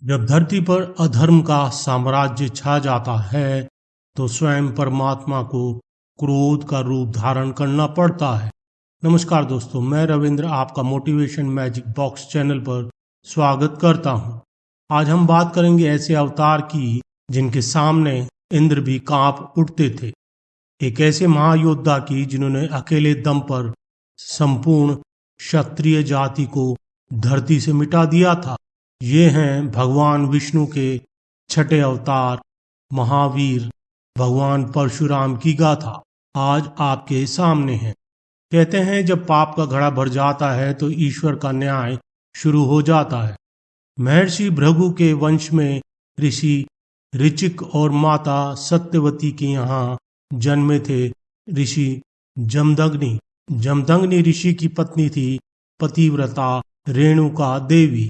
जब धरती पर अधर्म का साम्राज्य छा जाता है तो स्वयं परमात्मा को क्रोध का रूप धारण करना पड़ता है। नमस्कार दोस्तों, मैं रविंद्र आपका मोटिवेशन मैजिक बॉक्स चैनल पर स्वागत करता हूं। आज हम बात करेंगे ऐसे अवतार की जिनके सामने इंद्र भी कांप उठते थे। एक ऐसे महायोद्धा की जिन्होंने अकेले दम पर संपूर्ण क्षत्रिय जाति को धरती से मिटा दिया था। ये हैं भगवान विष्णु के छठे अवतार महावीर भगवान परशुराम की गाथा आज आपके सामने है। कहते हैं जब पाप का घड़ा भर जाता है तो ईश्वर का न्याय शुरू हो जाता है। महर्षि भृगु के वंश में ऋषि ऋचिक और माता सत्यवती के यहाँ जन्मे थे ऋषि जमदग्नि। जमदग्नि ऋषि की पत्नी थी पतिव्रता रेणुका देवी।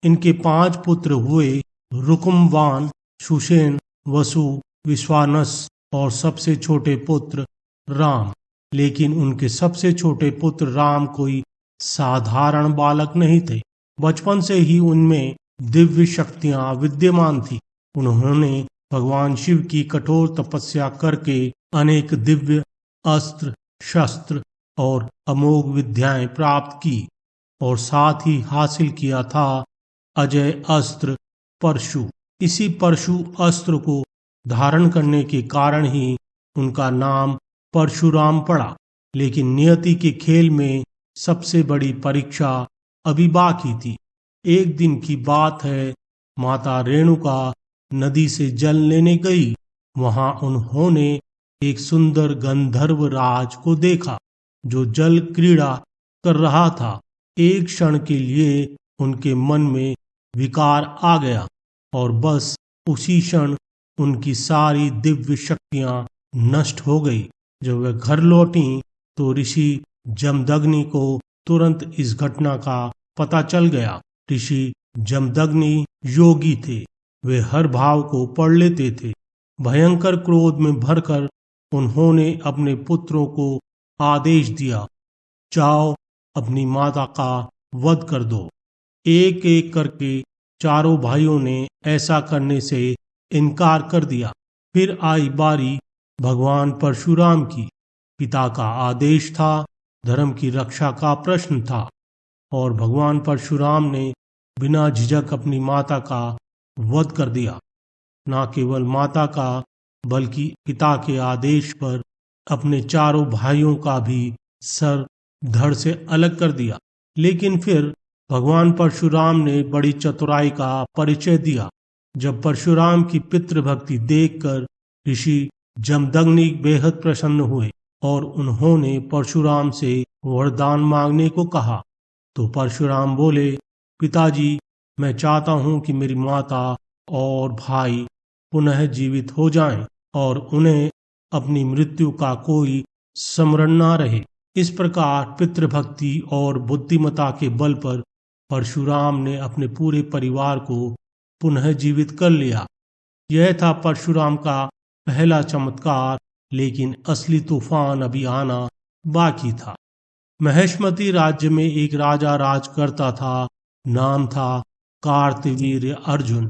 इनके 5 पुत्र हुए, रुकुमवान, सुषेण, वसु, विश्वानस और सबसे छोटे पुत्र राम। लेकिन उनके सबसे छोटे पुत्र राम कोई साधारण बालक नहीं थे। बचपन से ही उनमें दिव्य शक्तियां विद्यमान थी। उन्होंने भगवान शिव की कठोर तपस्या करके अनेक दिव्य अस्त्र शस्त्र और अमोघ विद्याएं प्राप्त की और साथ ही हासिल किया था अजय अस्त्र परशु। इसी परशु अस्त्र को धारण करने के कारण ही उनका नाम परशुराम पड़ा। लेकिन नियति के खेल में सबसे बड़ी परीक्षा अभी बाकी थी। एक दिन की बात है, माता रेणुका नदी से जल लेने गई। वहां उन्होंने एक सुंदर गंधर्व राज को देखा जो जल क्रीड़ा कर रहा था। एक क्षण के लिए उनके मन में विकार आ गया और बस उसी क्षण उनकी सारी दिव्य शक्तियां नष्ट हो गई। जब वे घर लौटी तो ऋषि जमदग्नि को तुरंत इस घटना का पता चल गया। ऋषि जमदग्नि योगी थे, वे हर भाव को पढ़ लेते थे। भयंकर क्रोध में भरकर उन्होंने अपने पुत्रों को आदेश दिया, जाओ अपनी माता का वध कर दो। एक एक करके चारों भाइयों ने ऐसा करने से इनकार कर दिया। फिर आई बारी भगवान परशुराम की। पिता का आदेश था, धर्म की रक्षा का प्रश्न था और भगवान परशुराम ने बिना झिझक अपनी माता का वध कर दिया। न केवल माता का बल्कि पिता के आदेश पर अपने चारों भाइयों का भी सर धड़ से अलग कर दिया। लेकिन फिर भगवान परशुराम ने बड़ी चतुराई का परिचय दिया। जब परशुराम की पितृभक्ति देखकर ऋषि जमदग्नि बेहद प्रसन्न हुए और उन्होंने परशुराम से वरदान मांगने को कहा। तो परशुराम बोले, पिताजी, मैं चाहता हूं कि मेरी माता और भाई पुनः जीवित हो जाएं और उन्हें अपनी मृत्यु का कोई स्मरण न रहे। इस प्रकार पितृभक्ति और बुद्धिमता के बल पर परशुराम ने अपने पूरे परिवार को पुनः जीवित कर लिया। यह था परशुराम का पहला चमत्कार, लेकिन असली तूफान अभी आना बाकी था। महेशमती राज्य में एक राजा राज करता था। नाम था कार्तवीर्य अर्जुन,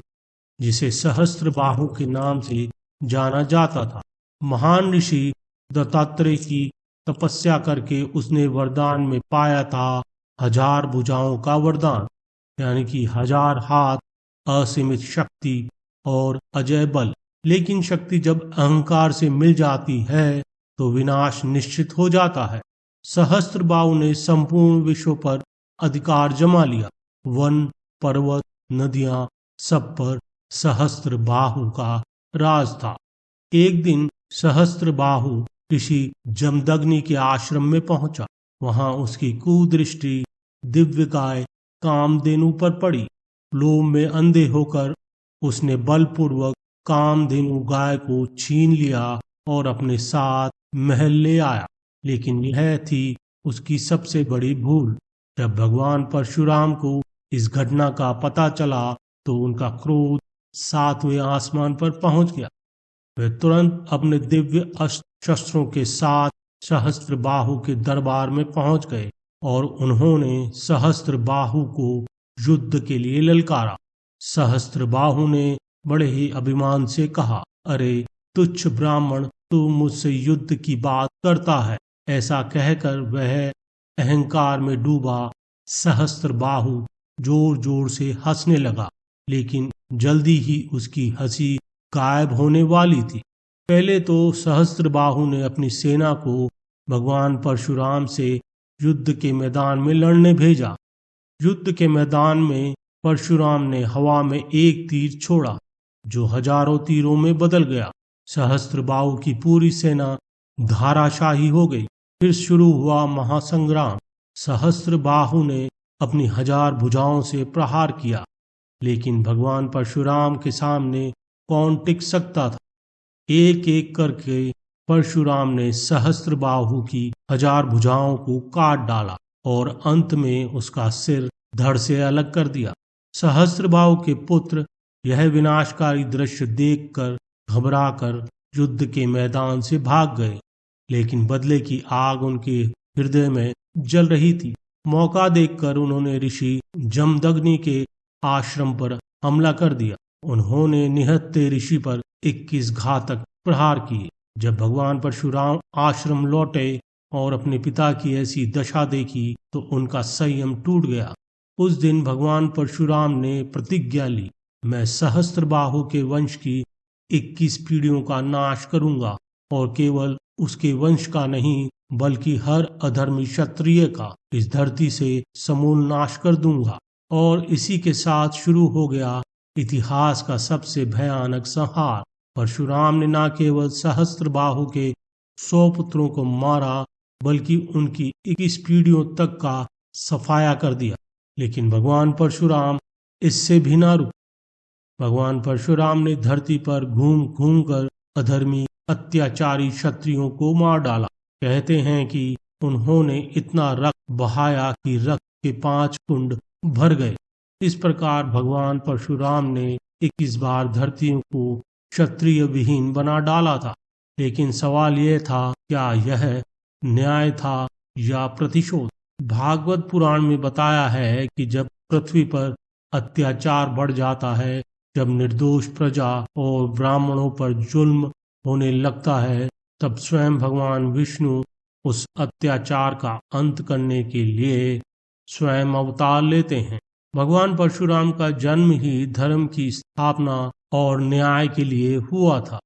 जिसे सहस्त्रबाहु के नाम से जाना जाता था। महान ऋषि दत्तात्रेय की तपस्या करके उसने वरदान में पाया था 1000 भुजाओं का वरदान, यानी कि 1000 हाथ, असीमित शक्ति और अजय बल। लेकिन शक्ति जब अहंकार से मिल जाती है तो विनाश निश्चित हो जाता है। सहस्त्रबाहु ने संपूर्ण विश्व पर अधिकार जमा लिया। वन पर्वत नदियां सब पर सहस्त्रबाहु का राज था। एक दिन सहस्त्रबाहु ऋषि जमदग्नि के आश्रम में पहुंचा। वहां उसकी कुदृष्टि दिव्य गाय कामधेनु पर पड़ी। लोभ में अंधे होकर उसने बलपूर्वक कामधेनु गाय को छीन लिया और अपने साथ महल ले आया। लेकिन यह थी उसकी सबसे बड़ी भूल। जब भगवान परशुराम को इस घटना का पता चला तो उनका क्रोध 7वें आसमान पर पहुंच गया। वे तुरंत अपने दिव्य शस्त्रों के साथ सहस्त्रबाहु के दरबार में पहुंच गए और उन्होंने सहस्त्रबाहु को युद्ध के लिए ललकारा। सहस्त्रबाहु ने बड़े ही अभिमान से कहा, अरे तुच्छ ब्राह्मण, तू मुझसे युद्ध की बात करता है। ऐसा कहकर वह अहंकार में डूबा सहस्त्रबाहु जोर जोर से हंसने लगा, लेकिन जल्दी ही उसकी हंसी गायब होने वाली थी। पहले तो सहस्त्रबाहु ने अपनी सेना को भगवान परशुराम से युद्ध के मैदान में लड़ने भेजा। युद्ध के मैदान में परशुराम ने हवा में एक तीर छोड़ा जो हजारों तीरों में बदल गया। सहस्त्रबाहु की पूरी सेना धाराशाही हो गई। फिर शुरू हुआ महासंग्राम। सहस्त्रबाहु ने अपनी 1000 भुजाओं से प्रहार किया, लेकिन भगवान परशुराम के सामने कौन टिक सकता था। एक एक करके परशुराम ने सहस्त्रबाहु की 1000 भुजाओं को काट डाला और अंत में उसका सिर धड़ से अलग कर दिया। सहस्त्रबाहु के पुत्र यह विनाशकारी दृश्य देखकर घबराकर युद्ध के मैदान से भाग गए, लेकिन बदले की आग उनके हृदय में जल रही थी। मौका देखकर उन्होंने ऋषि जमदग्नि के आश्रम पर हमला कर दिया। उन्होंने निहत्थे ऋषि पर 21 घातक प्रहार किए। जब भगवान परशुराम आश्रम लौटे और अपने पिता की ऐसी दशा देखी तो उनका संयम टूट गया। उस दिन भगवान परशुराम ने प्रतिज्ञा ली, मैं सहस्त्रबाहु के वंश की 21 पीढ़ियों का नाश करूंगा, और केवल उसके वंश का नहीं बल्कि हर अधर्मी क्षत्रिय का इस धरती से समूल नाश कर दूंगा। और इसी के साथ शुरू हो गया इतिहास का सबसे भयानक संहार। परशुराम ने न केवल सहस्त्रबाहु के 100 पुत्रों को मारा, बल्कि उनकी 21 पीढ़ियों तक का सफाया कर दिया। लेकिन भगवान परशुराम इससे भी ना रुके। भगवान परशुराम ने धरती पर घूम घूम कर अधर्मी अत्याचारी क्षत्रियों को मार डाला। कहते हैं कि उन्होंने इतना रक्त बहाया कि रक्त के 5 कुंड भर गए। इस प्रकार भगवान परशुराम ने 21 बार धरती को क्षत्रिय विहीन बना डाला था। लेकिन सवाल यह था, क्या यह न्याय था या प्रतिशोध? भागवत पुराण में बताया है कि जब पृथ्वी पर अत्याचार बढ़ जाता है, जब निर्दोष प्रजा और ब्राह्मणों पर जुल्म होने लगता है, तब स्वयं भगवान विष्णु उस अत्याचार का अंत करने के लिए स्वयं अवतार लेते हैं। भगवान परशुराम का जन्म ही धर्म की स्थापना और न्याय के लिए हुआ था।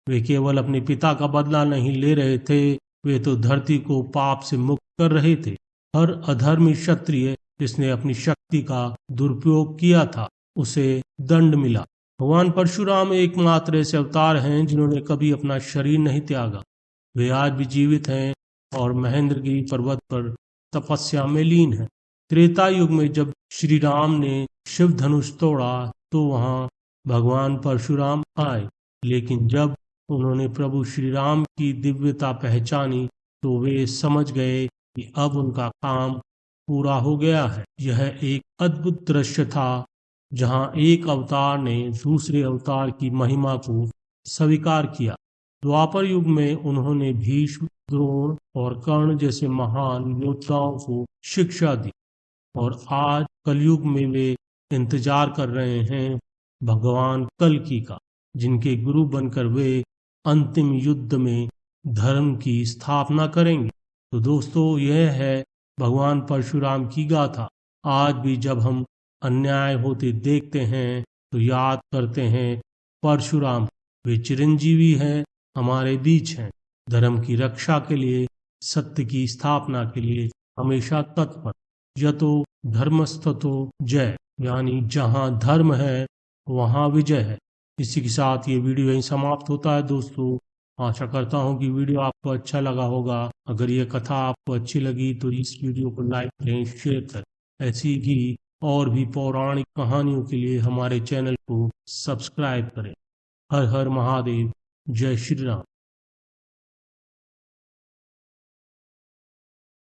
वे केवल अपने पिता का बदला नहीं ले रहे थे, वे तो धरती को पाप से मुक्त कर रहे थे। हर अधर्मी क्षत्रिय जिसने अपनी शक्ति का दुरुपयोग किया था, उसे दंड मिला। भगवान परशुराम एकमात्र ऐसे अवतार हैं जिन्होंने कभी अपना शरीर नहीं त्यागा। वे आज भी जीवित हैं और महेंद्रगिरी पर्वत पर तपस्या में लीन हैं। त्रेता युग में जब श्री राम ने शिव धनुष तोड़ा तो वहां भगवान परशुराम आए, लेकिन जब उन्होंने प्रभु श्री राम की दिव्यता पहचानी तो वे समझ गए कि अब उनका काम पूरा हो गया है। यह एक अद्भुत दृश्य था जहां एक अवतार ने दूसरे अवतार की महिमा को स्वीकार किया। द्वापर युग में उन्होंने भीष्म, द्रोण और कर्ण जैसे महान योद्धाओं को शिक्षा दी, और आज कलयुग में वे इंतजार कर रहे हैं भगवान कल्कि का, जिनके गुरु बनकर वे अंतिम युद्ध में धर्म की स्थापना करेंगे। तो दोस्तों, यह है भगवान परशुराम की गाथा। आज भी जब हम अन्याय होते देखते हैं तो याद करते हैं परशुराम। वे चिरंजीवी हैं, हमारे बीच हैं, धर्म की रक्षा के लिए, सत्य की स्थापना के लिए हमेशा तत्पर। यतो धर्मस्ततो जय, यानी जहां धर्म है वहां विजय है। इसी के साथ ये वीडियो यहीं समाप्त होता है दोस्तों। आशा करता हूँ कि वीडियो आपको अच्छा लगा होगा। अगर ये कथा आपको अच्छी लगी तो इस वीडियो को लाइक करें, शेयर करें। ऐसी ही और भी पौराणिक कहानियों के लिए हमारे चैनल को सब्सक्राइब करें। हर हर महादेव, जय श्री राम।